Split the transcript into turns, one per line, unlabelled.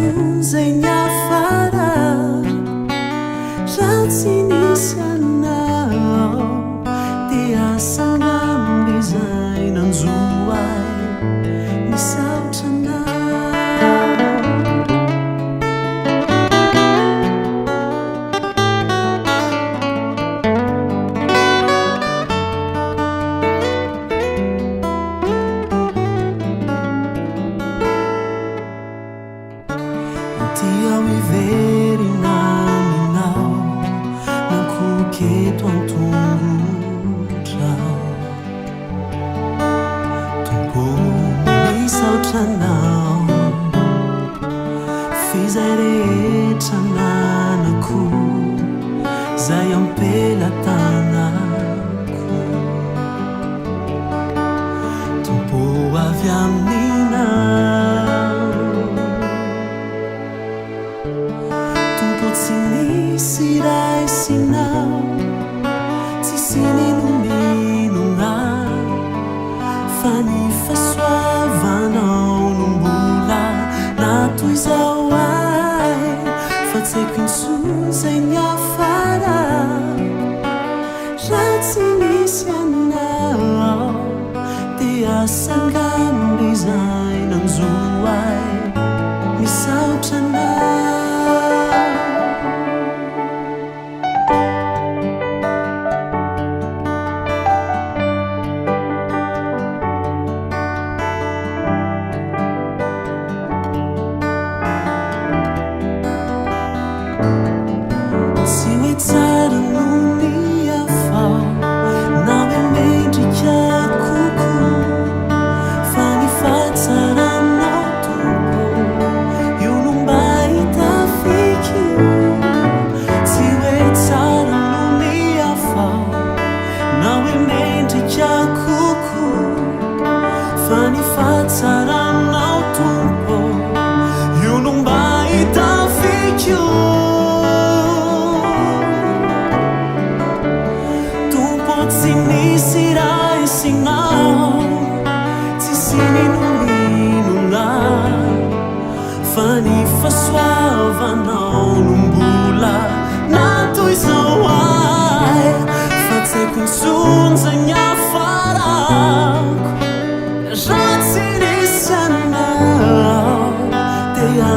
insonzegny afara raha tsy nisy anao dia sangamby izay nanjoa ay misaotra Tia miverina aminao non koketo an-tongotra tompo misaotra anao fizay rehetra nanako zay ampelatanako tompo avy aminao tsy nisy raisinao tsisy ninoninona fa ny fahasoavanao no mbola natoy izao ay fa tsy haiko insonzegny afara raha tsy nisy anao dia sangamby izay nanjoa ay misaotra anao tsara nony afao nao e mendrika koko fa ny fahatsaranao tompo io no mba hitafiky tsy hoe tsara nony afao nao e mendrika koko fa ny fahatsaranao tompo io no mba hitafiky tsy nisy raisinao tsisy ninoninona fa ny fahasoavanao no mbola natoy izao ay fa tsy haiko insonzegny afarako raha tsy nisy anao dia